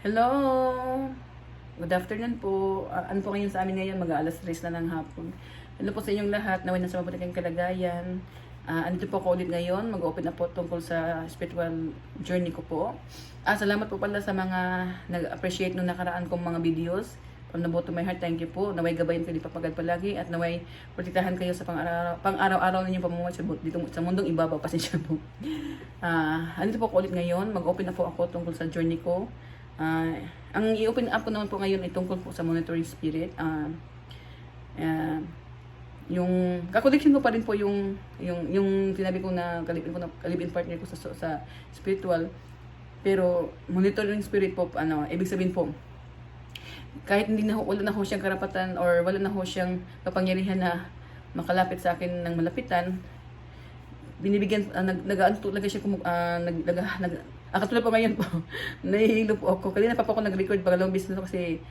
Hello! Good afternoon po. Ano po ngayon sa amin ngayon? Mag-aalas 3 na ng hapon. Hello po sa inyong lahat. Naway nasa mabuti kayong kalagayan. Andito po ako ulit ngayon. Mag-open na po tungkol sa spiritual journey ko po. Salamat po pala sa mga nag-appreciate nung nakaraan kong mga videos. From the bottom of my heart, thank you po. Naway gabayan kayo papagad palagi at naway protektahan kayo sa pang-araw-araw ninyong pamumuhay dito sa mundong ibabaw. Pasensya po. Andito po ako ulit ngayon. Mag-open na po ako tungkol sa journey ko. Ang i-open up ko naman po ngayon ay tungkol po sa monitoring spirit. Yung kakoneksyon ko pa rin po yung sinabi ko na kalibin partner ko sa spiritual. Pero monitoring spirit po, ibig sabihin po, kahit wala na ho siyang karapatan or wala na ho siyang kapangyarihan na makalapit sa akin ng malapitan, binibigyan, nag-ano talaga siya, katulad po ngayon po, nahihilo po ako. Kanina pa po ako nag-record, pangalawang business kasi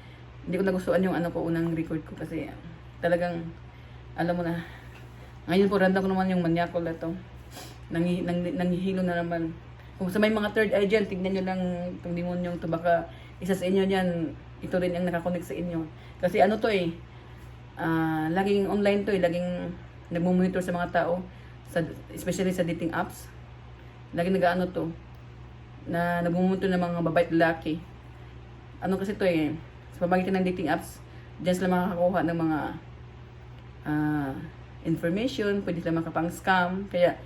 hindi ko nagustuhan yung unang record ko kasi talagang, alam mo na, ngayon po random ko naman yung manyakol na to. Nanghihilo na naman. Kung sa may mga third eye dyan, tignan nyo lang itong demonyong to, baka isa sa inyo dyan, ito rin ang nakakonect sa inyo. Kasi ano to laging online to laging nagmumonitor sa mga tao, especially sa dating apps. Laging nag-ano to, na nagmumonitor ng mga babae at lalaki. Ano kasi to sa pamamagitan ng dating apps, diyan sila makakakuha ng mga information, pwede sila makapang-scam. Kaya,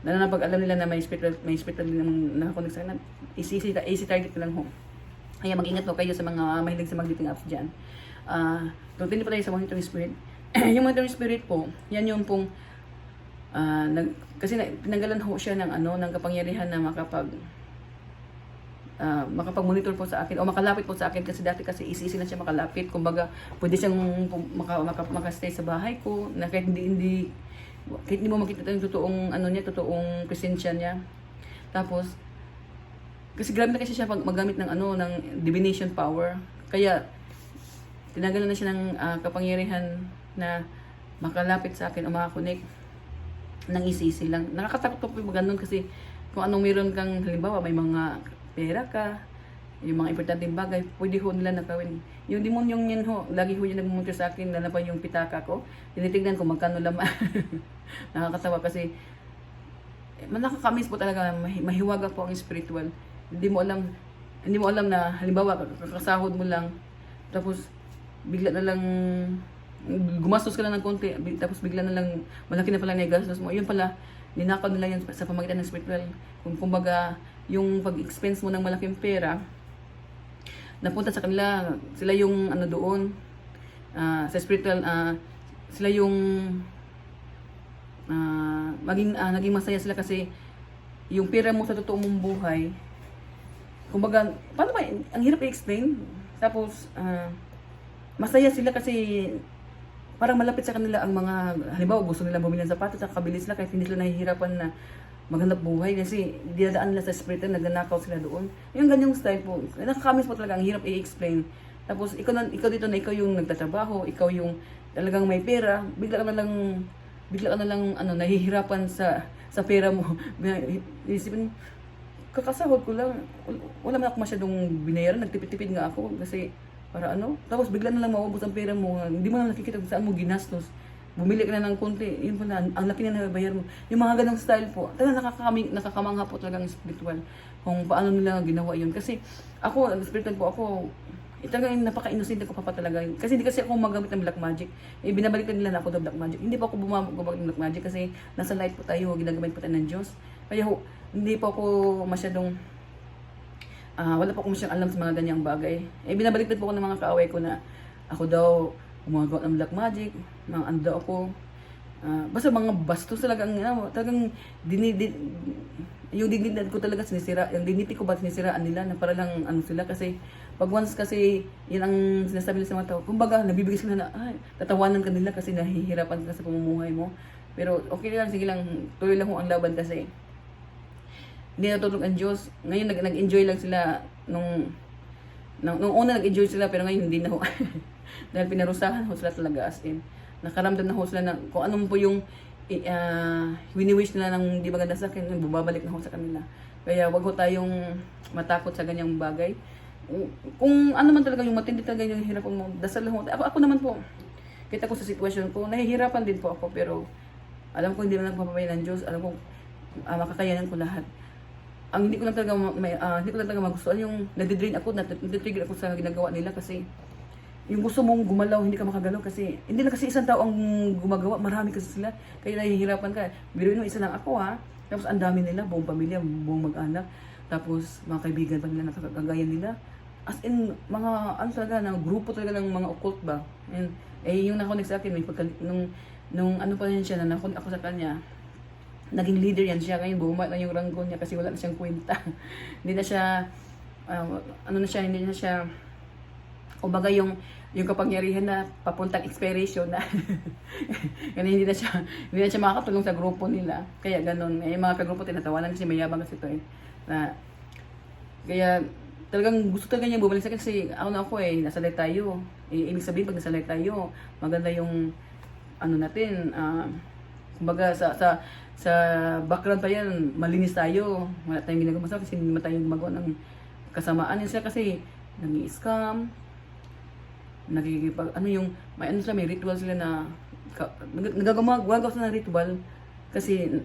pag alam nila na may spiritual din namang nakakonect sa kanila, easy target lang ho. Kaya mag-ingat po kayo sa mga mahilig sa mag-dating apps dyan. Tutunin po tayo sa monitoring spirit. Yung monitoring spirit po, yan yung pong, kasi tinanggalan ho siya ng kapangyarihan na makapag-monitor po sa akin o makalapit po sa akin kasi dati kasi easy lang siya makalapit. Kumbaga, pwede siyang makastay sa bahay ko na kahit hindi mo makita yung totoong presensya niya. Tapos, kasi grabe na kasi siya magamit ng ng divination power. Kaya, tinanggalan na siya ng kapangyarihan na makalapit sa akin o makakonect ng easy lang. Nakakatakot po yung ganun kasi kung anong meron kang, halimbawa, may mga pera ka, yung mga importanteng bagay, pwede ho nila nakawin. Yung demonyong yan ho, lagi ho yan nagmumunta sa akin, lalo pa yung pitaka ko, tinitignan ko magkano laman. Nakakatawa kasi, nakakamiss po talaga, mahiwaga po ang spiritual. Hindi mo alam na, halimbawa, kakasahod mo lang, tapos, bigla na lang, gumastos ka lang ng konti, tapos bigla na lang, malaki na pala na igastos mo. Yun pala, ninakaw nila yan sa pamagitan ng spiritual. Kumbaga, yung pag-expense mo ng malaking pera, napunta sa kanila, sila yung doon, sa spiritual, sila yung naging masaya sila kasi yung pera mo sa totoo mong buhay, kumbaga, paano ba, ang hirap i-explain, tapos, masaya sila kasi parang malapit sa kanila ang mga, halimbawa gusto nila bumili ng sapatos, nakakabili sila kahit hindi sila nahihirapan na maghanap buhay kasi dinadaan nila sa spiritual, nagnanakaw sila doon. Yung ganyang style po, nakakamiss po talaga, ang hirap i-explain. Tapos ikaw dito na ikaw yung nagtatrabaho, ikaw yung talagang may pera, bigla ka na lang nahihirapan sa pera mo. Isipin, kakasahod ko lang, wala man ako masyadong binayaran, nagtipid-tipid nga ako kasi para tapos bigla na lang maubos ang pera mo, hindi mo na nakikita kung saan mo ginastos. Bumili ka na ng konti, yun pala, ang laki na nababayar mo. Yung mga ganong style po, talagang nakakamangha po talagang spiritual kung paano nila ginawa yun. Kasi ako, spiritual po ako, talagang napaka-innocent ko pa talaga. Kasi hindi kasi ako magamit ng black magic. Binabalikan nila na ako ng black magic. Hindi pa ako gumamit ng black magic kasi nasa light po tayo, ginagamit po tayo ng Diyos. Kaya hindi pa ako masyadong, wala pa ako masyadong alam sa mga ganyang bagay. Binabaliktad po ako ng mga kaaway ko na ako daw, gumagawa ng black magic, mga ando ako. Basta mga bastos talagang yung dignidad ko talaga sinisira, yung dignity ko ba sinisiraan nila na para lang sila kasi pag once kasi yun ang sinasabi nila sa mga tao, kumbaga nabibigay sila na tatawanan ka nila kasi nahihirapan ka sa pamumuhay mo. Pero okay lang, sige lang, tuloy lang ang laban kasi hindi natutulog ang Diyos. Ngayon nag-enjoy lang sila nung una nag-enjoy sila pero ngayon hindi na ho. Dahil pinarusahan ho sila talaga as in. Nakaramdam na ho sila na kung anong po yung wini-wish nila ng di maganda sa akin, bumabalik na ho sa kanila. Kaya wag ho tayong matakot sa ganyang bagay. Kung ano man talaga yung matindi talaga yung hirap mo, dasal mo. Ako naman po, kita ko sa sitwasyon ko, nahihirapan din po ako, pero alam ko hindi na nagpapabay ng Diyos, alam ko makakayanan ko lahat. Ang hindi ko lang talaga hindi ko lang talaga magustuhan yung nadidrain ako, natitrigger ako sa ginagawa nila kasi yung gusto mong gumalaw, hindi ka makagalaw kasi hindi na kasi isang tao ang gumagawa, marami kasi sila, kaya nahihirapan ka. Biruin mo, isa lang ako ha, tapos ang dami nila, buong pamilya, buong mag-anak, tapos mga kaibigan pa nila nakakagaya nila. As in, mga ano talaga, ng grupo talaga ng mga occult ba. And, yung nakunik sa akin, may nung ano pa rin siya, na nakunik ako sa kanya, naging leader yan siya. Ngayon, bumaba na yung ranggo niya kasi wala na siyang kwenta. Hindi na siya, ano na siya, hindi na siya, kumbaga yung kapangyarihan na papuntang expiration na. Kasi hindi na siya makakatulong sa grupo nila. Kaya ganun. Yung mga kagrupo tinatawanan kasi mayabang kasi ito eh. Kaya talagang gusto talaga niya bumalik sa akin kasi ako nasalay tayo. Ibig sabihin pag nasalay tayo, maganda yung ano natin, kumbaga sa background pa yan, malinis tayo. Wala tayong ginagawa masama kasi hindi naman tayo gumagawa ng kasamaan. Yun sila kasi nag-i-scam, nagigipag, may ritual sila na nagagawa sila ng ritual kasi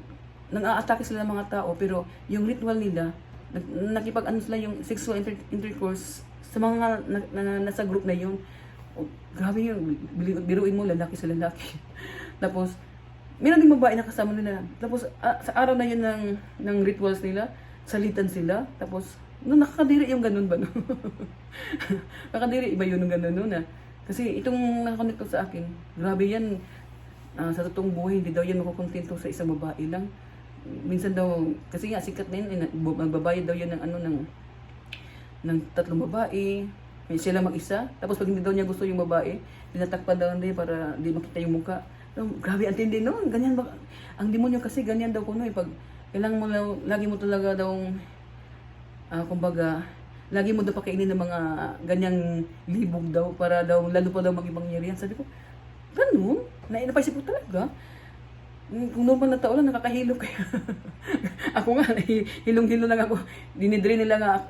nang-aatake sila ng mga tao, pero yung ritual nila, sila yung sexual intercourse sa mga nasa group na yun. Grabe yun, biruin mo, lalaki sa lalaki. Tapos, meron din babae na kasama nila. Tapos, sa araw na yun ng rituals nila, salitan sila. Tapos, nakakadiri yung ganun ba, no? Nakakadiri, iba yun yung ganun, no? Kasi itong nakakonect ko sa akin, grabe yan. Sa totoong buhay, hindi daw yan makukontento sa isang babae lang. Minsan daw, kasi nga, sikat na yun, magbabayad daw yan ng 3 babae. Sila mag-isa. Tapos pag hindi daw niya gusto yung babae, tinatakpan daw hindi para di makita yung mukha. Grabe, ang tindi, no? Ganyan ba? Ang demonyo kasi ganyan daw kuno eh. Pag kailangan mo lagi mo talaga daw, kumbaga, lagi mo daw pakainin ng mga ganyang libog daw para daw, lalo pa daw mag-ibangyarihan. Sabi ko, ganun? Napaisip ko talaga. Kung normal na tao lang, nakakahilo kaya. Ako nga, hilong-hilo lang ako. Dinidrain nga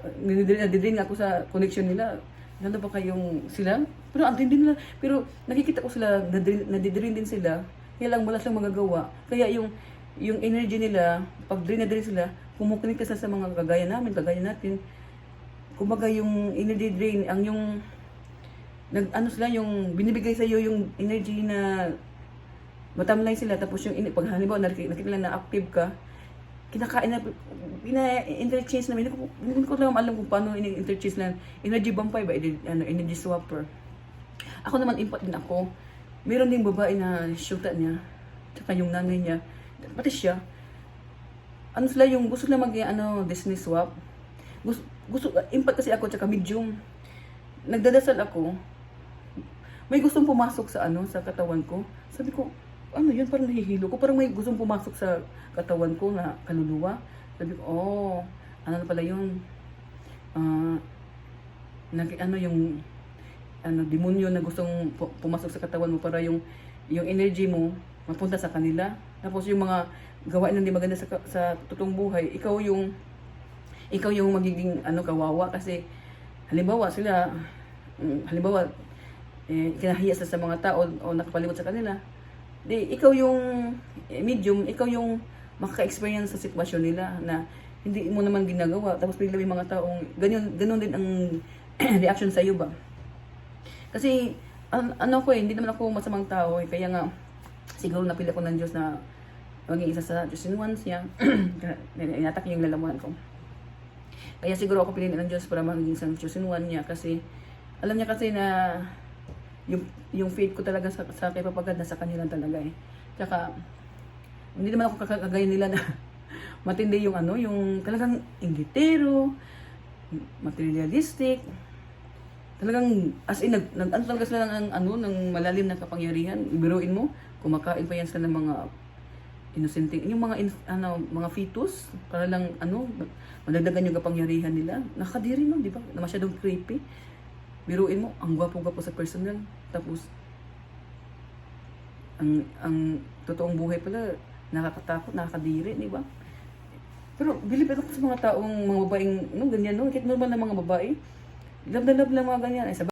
ako sa connection nila. Ganda pa kayong sila? Pero andin din nila. Pero nakikita ko sila, nadidrain din sila. Kaya lang wala silang magagawa. Kaya yung energy nila, pag drain sila, kumukunik ka sa mga kagaya natin. Kumbaga yung energy drain, yung binibigay sa iyo yung energy na matamlay sila, tapos yung pag halimbawa nakita nila na active ka, kinakain na, interchange na, hindi ko lang alam kung paano interchange na energy vampire ba, energy swapper. Ako naman, impact din ako. Meron ding babae na shoota niya, tsaka yung nanay niya, pati siya, sila yung gusto na Disney swap. Impact kasi ako, tsaka medium. Nagdadasal ako, may gustong pumasok sa katawan ko. Sabi ko, yun, parang nahihilo ko. Parang may gustong pumasok sa katawan ko na kaluluwa. Sabi ko, ano na pala yun? Yung demonyo na gustong pumasok sa katawan mo para yung energy mo mapunta sa kanila. Tapos yung mga gawain na hindi maganda sa totoong buhay, ikaw yung magiging kawawa kasi halimbawa kinahiya sa mga tao o nakapalimot sa kanila. Ikaw yung medium, ikaw yung makaka-experience sa sitwasyon nila na hindi mo naman ginagawa. Tapos bigla may mga taong ganun din ang reaction sa iyo ba? Kasi hindi naman ako masamang tao eh. Kaya nga siguro napili ko ng Diyos na maging isa sa chosen ones niya. Inatak yung lalamunan ko. Kaya siguro ako pinili ng Diyos para maging isang chosen one niya kasi alam niya kasi na yung faith ko talaga sa kay Papa God nasa kanila talaga eh. Tsaka hindi naman ako kakagaya nila na matindi yung yung talagang inggitero, materialistic. Talagang as in talaga sila ng malalim na kapangyarihan. Ibiruin mo, kumakain pa yan sila ng mga innocent, yung mga fetus para lang madagdagan yung kapangyarihan nila. Nakadiri no, di ba? Na masyadong creepy. Biruin mo, ang gwapo-gwapo sa personal. Tapos, ang totoong buhay pala, nakakatakot, nakakadiri, di ba? Pero, bilib ako sa mga taong, mga babaeng, ganyan, no? Kahit normal na mga babae, Love na love lang mga ganyan. Ay, sa